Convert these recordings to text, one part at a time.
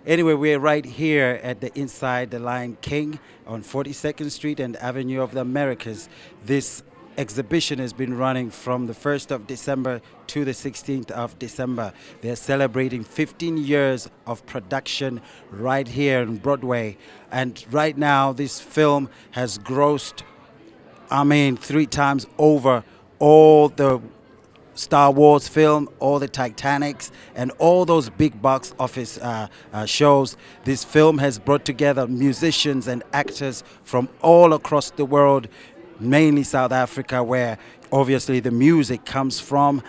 Anyway, we're right here at the Inside the Lion King on 42nd Street and Avenue of the Americas. This exhibition has been running from the 1st of December to the 16th of December. They're celebrating 15 years of production right here on Broadway. And right now, this film has grossed, 3 times over all the Star Wars film, all the Titanics, and all those big box office shows. This film has brought together musicians and actors from all across the world, mainly South Africa, where obviously the music comes from.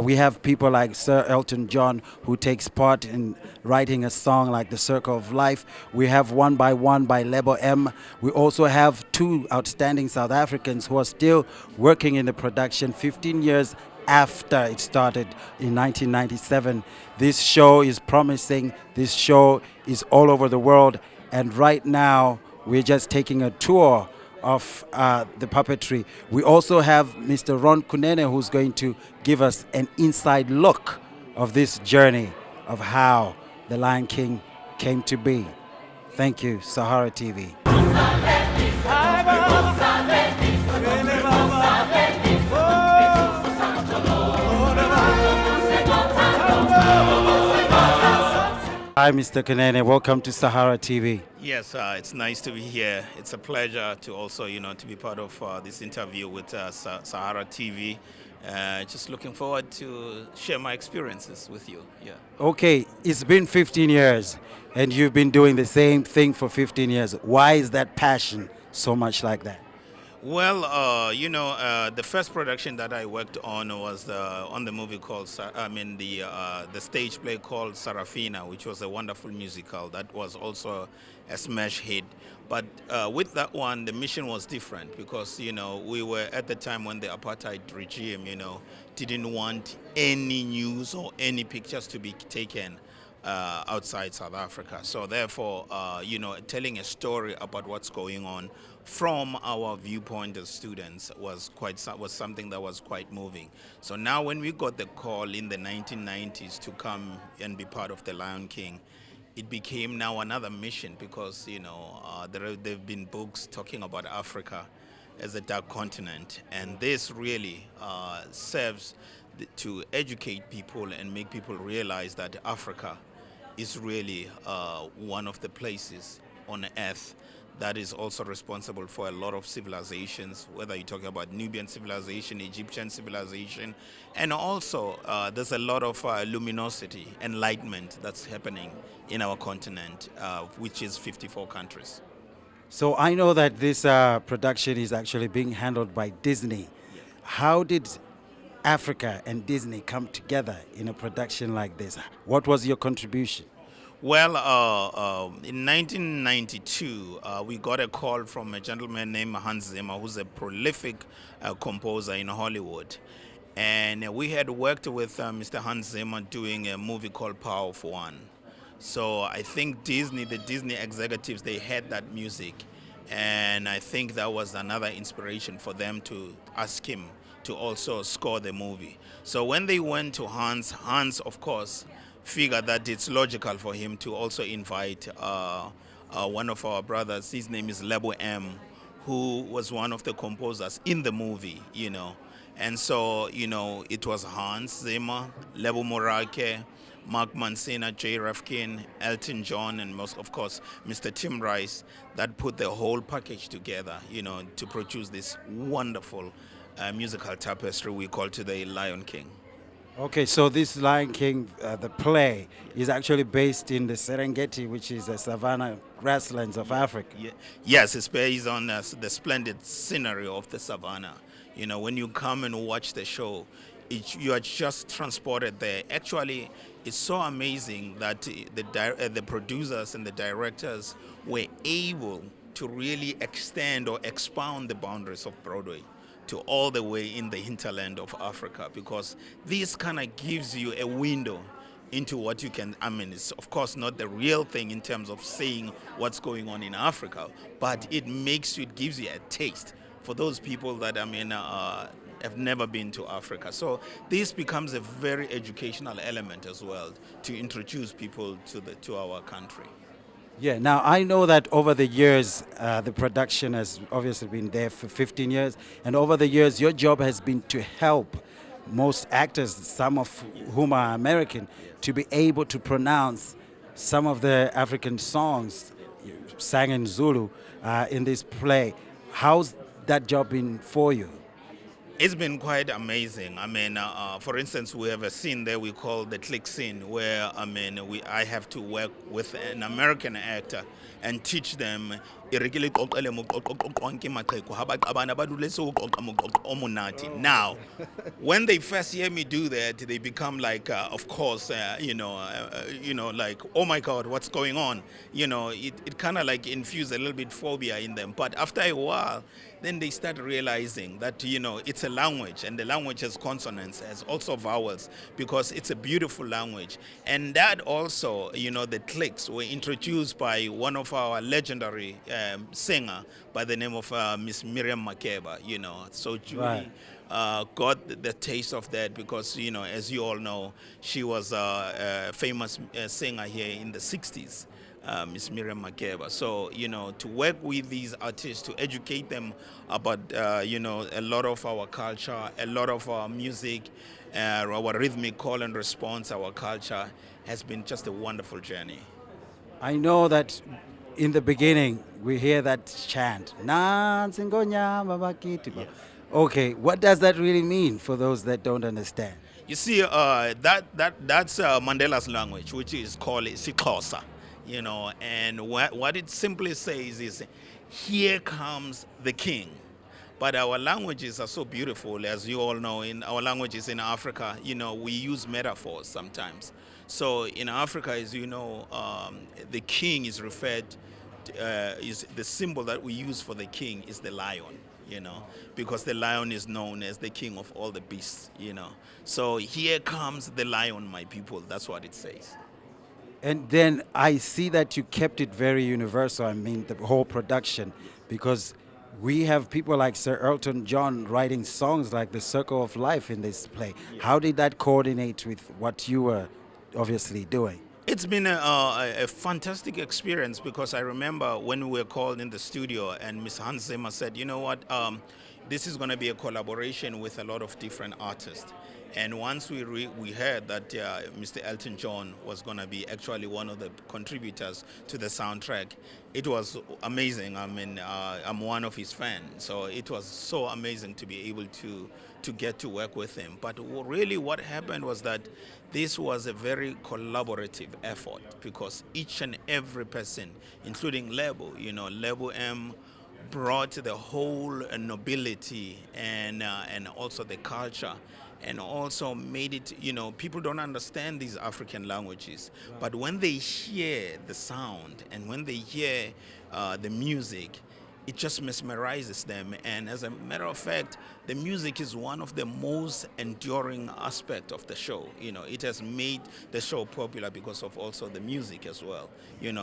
We have people like Sir Elton John, who takes part in writing a song like The Circle of Life. We have One by One by Lebo M. We also have 2 outstanding South Africans who are still working in the production 15 years after it started in 1997. This show is promising. This show is all over the world. And right now, we're just taking a tour of the puppetry. We also have Mr. Ron Kun, who's going to give us an inside look of this journey of how the Lion King came to be. Thank you, Sahara TV. Hi, Mr. Kunene. Welcome to Sahara TV. Yes, it's nice to be here. It's a pleasure to also, to be part of this interview with Sahara TV. Just looking forward to share my experiences with you. Yeah. Okay, it's been 15 years, and you've been doing the same thing for 15 years. Why is that passion so much like that? Well, the first production that I worked on was on the movie called, the stage play called Sarafina, which was a wonderful musical that was also a smash hit. But with that one, the mission was different because, we were at the time when the apartheid regime, didn't want any news or any pictures to be taken outside South Africa. So therefore, telling a story about what's going on from our viewpoint as students was something that was quite moving. So now when we got the call in the 1990s to come and be part of the Lion King, it became now another mission because, there have been books talking about Africa as a dark continent, and this really serves to educate people and make people realize that Africa is really one of the places on earth that is also responsible for a lot of civilizations, whether you're talking about Nubian civilization, Egyptian civilization, and also there's a lot of luminosity, enlightenment that's happening in our continent, which is 54 countries. So I know that this production is actually being handled by Disney. Yes. How did Africa and Disney come together in a production like this? What was your contribution? Well, in 1992, we got a call from a gentleman named Hans Zimmer, who's a prolific composer in Hollywood. And we had worked with Mr. Hans Zimmer doing a movie called Power of One. So I think the Disney executives, they had that music. And I think that was another inspiration for them to ask him to also score the movie. So when they went to Hans, of course, figured that it's logical for him to also invite one of our brothers. His name is Lebo M, who was one of the composers in the movie, And so, it was Hans Zimmer, Lebo Morake, Mark Mancina, J. Rafiki, Elton John, and most, of course, Mr. Tim Rice that put the whole package together, to produce this wonderful musical tapestry we call today Lion King. Okay, so this Lion King, the play, is actually based in the Serengeti, which is the savanna grasslands of Africa. Yeah. Yes, it's based on the splendid scenery of the savannah. When you come and watch the show, you are just transported there. Actually, it's so amazing that the producers and the directors were able to really extend or expound the boundaries of Broadway to all the way in the hinterland of Africa, because this kind of gives you a window into what you can. I mean, it's of course not the real thing in terms of saying what's going on in Africa, but it makes you, it gives you a taste for those people that, I mean, have never been to Africa. So this becomes a very educational element as well to introduce people to our country. Yeah, now I know that over the years, the production has obviously been there for 15 years, and over the years, your job has been to help most actors, some of whom are American, to be able to pronounce some of the African songs sang in Zulu in this play. How's that job been for you? It's been quite amazing. I mean, for instance, we have a scene there we call the click scene, where I mean, I have to work with an American actor and teach them. Now, when they first hear me do that, they become like, of course, like, oh my God, what's going on? It kind of like infuse a little bit phobia in them. But after a while, then they start realizing that it's a language, and the language has consonants, has also vowels, because it's a beautiful language. And that also, the clicks were introduced by one of our legendary singer by the name of Miss Miriam Makeba. So Right. Julie got the taste of that because, as you all know, she was a famous singer here in the 60s. Miss Miriam Makeba. So, to work with these artists, to educate them about, a lot of our culture, a lot of our music, our rhythmic call and response, our culture, has been just a wonderful journey. I know that in the beginning we hear that chant, "Nansi ngonyama bakiti." Okay, what does that really mean for those that don't understand? You see, that's Mandela's language, which is called Sikosa, and what it simply says is, "Here comes the king." But our languages are so beautiful, as you all know. In our languages in Africa, we use metaphors sometimes. So in Africa, as you know, the king is referred is the symbol that we use for the king is the lion, because the lion is known as the king of all the beasts. So here comes the lion, my people. That's what it says. And then I see that you kept it very universal. I mean, the whole production, because we have people like Sir Elton John writing songs like The Circle of Life in this play. How did that coordinate with what you were obviously doing? It's been a fantastic experience, because I remember when we were called in the studio and Miss Hans Zimmer said, you know what, this is going to be a collaboration with a lot of different artists. And once we heard that Mr. Elton John was going to be actually one of the contributors to the soundtrack, it was amazing. I mean, I'm one of his fans, so it was so amazing to be able to get to work with him. But really what happened was that this was a very collaborative effort, because each and every person, including Lebo M, brought the whole nobility and also the culture, and also made it, people don't understand these African languages, but when they hear the sound and when they hear the music, it just mesmerizes them. And as a matter of fact, the music is one of the most enduring aspect of the show. It has made the show popular because of also the music as well.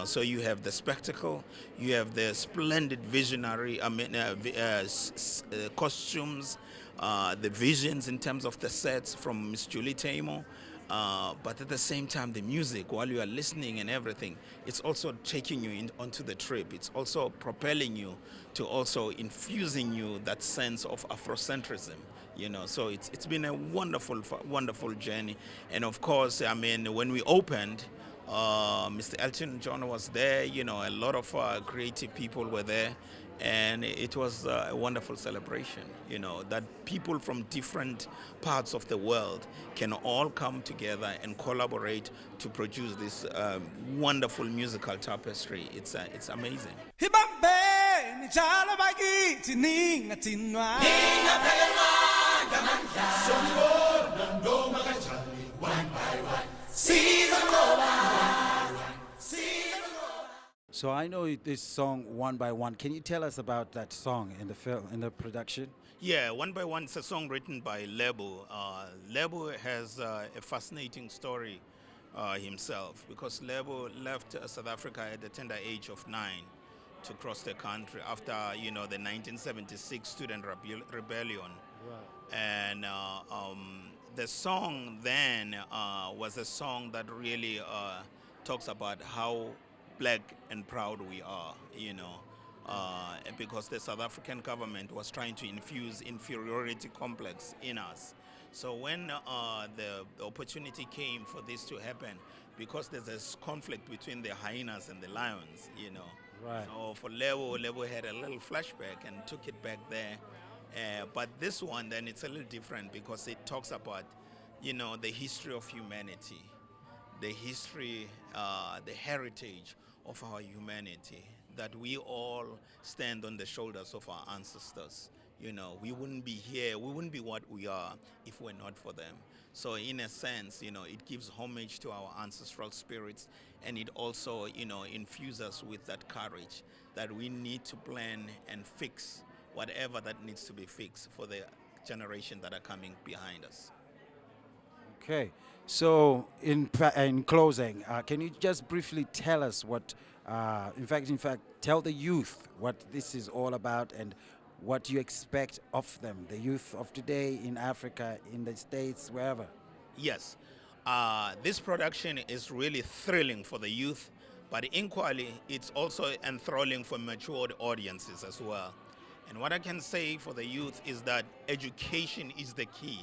So you have the spectacle, you have the splendid visionary, costumes, the visions in terms of the sets from Miss Julie Taimo. But at the same time, the music, while you are listening and everything, it's also taking you onto the trip. It's also propelling you to also infusing you that sense of Afrocentrism. So it's been a wonderful, wonderful journey. And of course, I mean, when we opened, Mr. Elton John was there. A lot of creative people were there, and it was a wonderful celebration. That people from different parts of the world can all come together and collaborate to produce this wonderful musical tapestry. It's amazing. So I know this song One by One. Can you tell us about that song in the film, in the production? Yeah, One by One is a song written by Lebo. Lebo has a fascinating story himself, because Lebo left South Africa at the tender age of 9 to cross the country after the 1976 student rebellion. And the song then was a song that really talks about how black and proud we are, because the South African government was trying to infuse inferiority complex in us. So when the opportunity came for this to happen, because there's this conflict between the hyenas and the lions, Right. So for Lebo had a little flashback and took it back there. But this one, then it's a little different because it talks about, the history of humanity, the history, the heritage of our humanity, that we all stand on the shoulders of our ancestors. We wouldn't be here, we wouldn't be what we are if we're not for them. So in a sense, it gives homage to our ancestral spirits, and it also, infuses us with that courage that we need to plan and fix whatever that needs to be fixed for the generation that are coming behind us. Okay. So, in closing, can you just briefly tell us what, in fact, tell the youth what this is all about and what you expect of them, the youth of today in Africa, in the States, wherever? Yes, this production is really thrilling for the youth, but equally, it's also enthralling for matured audiences as well. And what I can say for the youth is that education is the key.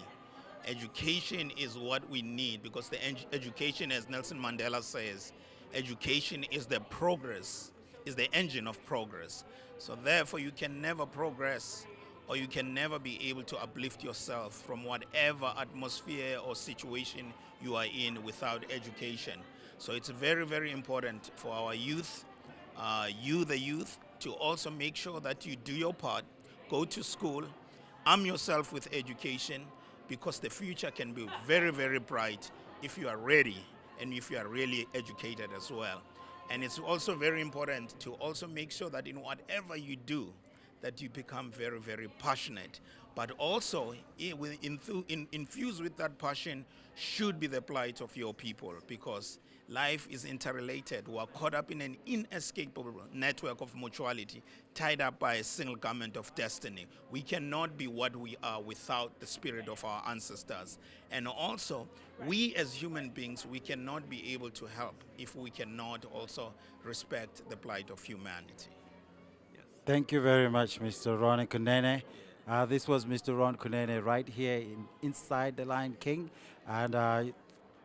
Education is what we need, because the education, as Nelson Mandela says, education is the progress, is the engine of progress. So therefore, you can never progress, or you can never be able to uplift yourself from whatever atmosphere or situation you are in without education. So it's very, very important for our youth, you the youth, to also make sure that you do your part, go to school, arm yourself with education, because the future can be very, very bright if you are ready and if you are really educated as well. And it's also very important to also make sure that in whatever you do, that you become very, very passionate. But also, infused with that passion should be the plight of your people, because life is interrelated. We are caught up in an inescapable network of mutuality, tied up by a single garment of destiny. We cannot be what we are without the spirit of our ancestors. And also, we as human beings, we cannot be able to help if we cannot also respect the plight of humanity. Thank you very much, Mr. Ron Kunene. This was Mr. Ron Kunene right here inside the Lion King. And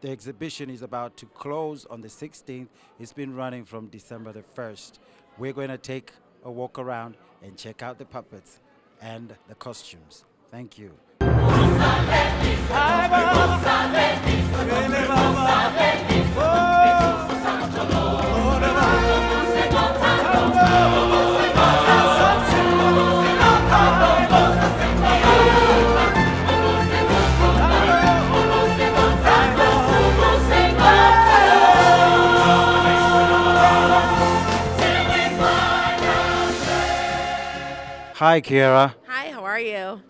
the exhibition is about to close on the 16th. It's been running from December the 1st. We're going to take a walk around and check out the puppets and the costumes. Thank you. Hi, Kiera. Hi, how are you?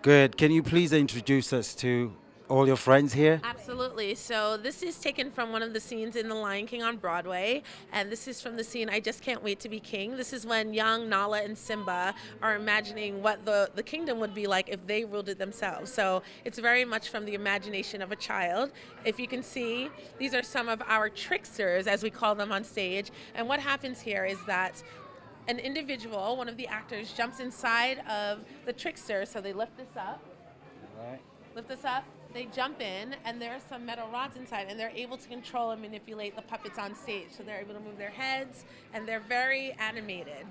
Good. Can you please introduce us to all your friends here? Absolutely. So this is taken from one of the scenes in The Lion King on Broadway, and this is from the scene I Just Can't Wait to Be King. This is when young Nala and Simba are imagining what the kingdom would be like if they ruled it themselves. So it's very much from the imagination of a child. If you can see, these are some of our tricksters, as we call them on stage. And what happens here is that an individual, one of the actors, jumps inside of the trickster. So they lift this up. Right. Lift this up, they jump in, and there are some metal rods inside, and they're able to control and manipulate the puppets on stage. So they're able to move their heads, and they're very animated.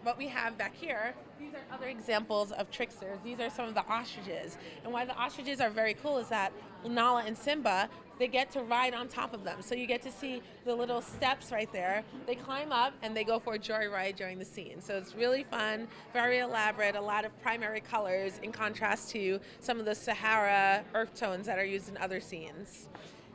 What we have back here, these are other examples of tricksters. These are some of the ostriches. And why the ostriches are very cool is that Nala and Simba, they get to ride on top of them. So you get to see the little steps right there. They climb up and they go for a joyride during the scene. So it's really fun, very elaborate, a lot of primary colors in contrast to some of the Sahara earth tones that are used in other scenes.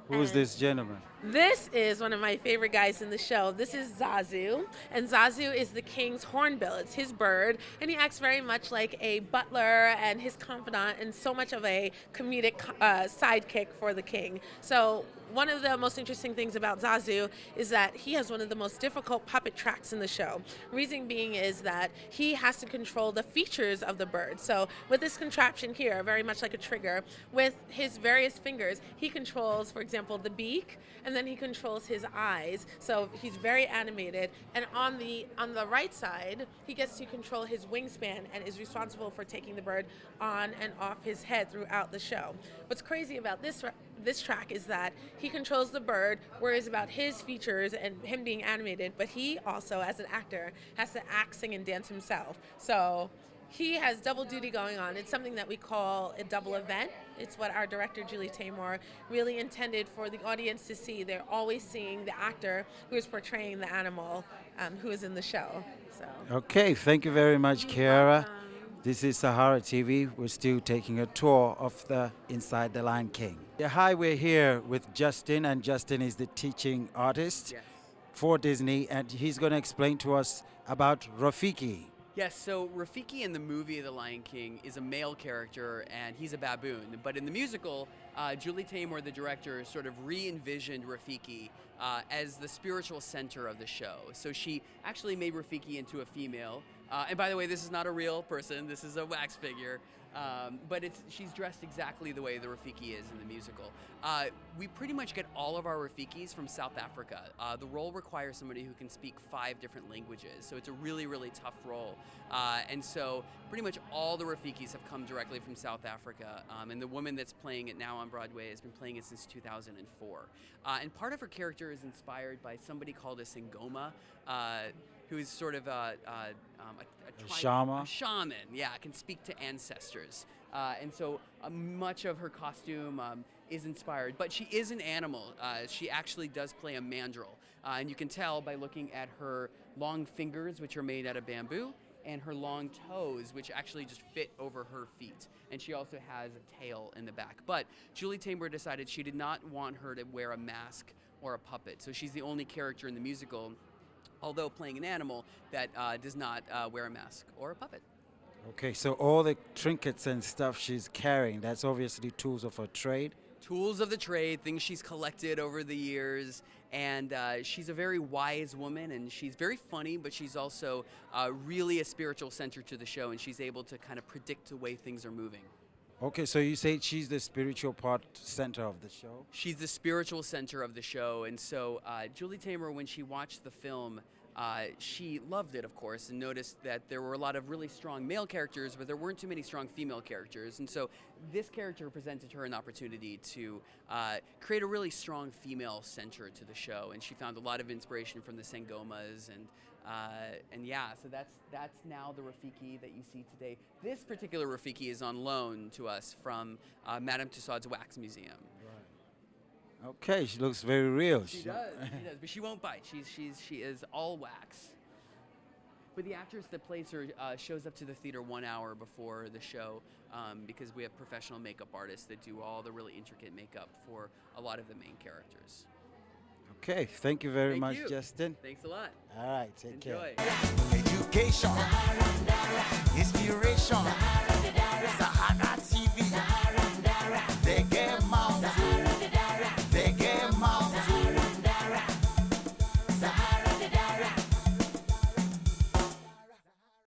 Who's this gentleman? This is one of my favorite guys in the show. This is Zazu, and Zazu is the king's hornbill. It's his bird, and he acts very much like a butler and his confidant, and so much of a comedic sidekick for the king. So one of the most interesting things about Zazu is that he has one of the most difficult puppet tracks in the show. Reason being is that he has to control the features of the bird. So with this contraption here, very much like a trigger, with his various fingers, he controls, for example, the beak, and then he controls his eyes. So he's very animated. And on the right side, he gets to control his wingspan and is responsible for taking the bird on and off his head throughout the show. What's crazy about this track is that he controls the bird, worries about his features and him being animated, but he also, as an actor, has to act, sing, and dance himself. So he has double duty going on. It's something that we call a double event. It's what our director, Julie Taymor, really intended for the audience to see. They're always seeing the actor who is portraying the animal who is in the show. So. Okay, thank you very much, Kiara. This is Sahara TV. We're still taking a tour of the Inside the Lion King. Yeah, hi, we're here with Justin, and Justin is the teaching artist for Disney, and he's going to explain to us about Rafiki. Yes, so Rafiki in the movie The Lion King is a male character, and he's a baboon. But in the musical, Julie Taymor, the director, sort of re-envisioned Rafiki as the spiritual center of the show. So she actually made Rafiki into a female. And by the way, this is not a real person. This is a wax figure. But she's dressed exactly the way the Rafiki is in the musical. We pretty much get all of our Rafikis from South Africa. The role requires somebody who can speak 5 different languages, so it's a really, really tough role. And so pretty much all the Rafikis have come directly from South Africa, and the woman that's playing it now on Broadway has been playing it since 2004. And part of her character is inspired by somebody called a Sangoma, who is sort of a shaman, yeah, can speak to ancestors. And so much of her costume is inspired, but she is an animal. She actually does play a mandrill. And you can tell by looking at her long fingers, which are made out of bamboo, and her long toes, which actually just fit over her feet. And she also has a tail in the back. But Julie Taymor decided she did not want her to wear a mask or a puppet. So she's the only character in the musical, although playing an animal, that does not wear a mask or a puppet. Okay, so all the trinkets and stuff she's carrying, that's obviously tools of her trade. Tools of the trade, things she's collected over the years, and she's a very wise woman, and she's very funny, but she's also really a spiritual center to the show, and she's able to kind of predict the way things are moving. Okay, so you say she's the spiritual center of the show? She's the spiritual center of the show, and so Julie Taymor, when she watched the film, she loved it, of course, and noticed that there were a lot of really strong male characters, but there weren't too many strong female characters. And so this character presented her an opportunity to create a really strong female center to the show. And she found a lot of inspiration from the Sangomas, and yeah, so that's now the Rafiki that you see today. This particular Rafiki is on loan to us from Madame Tussauds Wax Museum. Okay, she looks very real. She does, but she won't bite. She is all wax. But the actress that plays her shows up to the theater 1 hour before the show because we have professional makeup artists that do all the really intricate makeup for a lot of the main characters. Okay, thank you very much, you. Justin. Thanks a lot. All right, take care. Enjoy. Education, inspiration.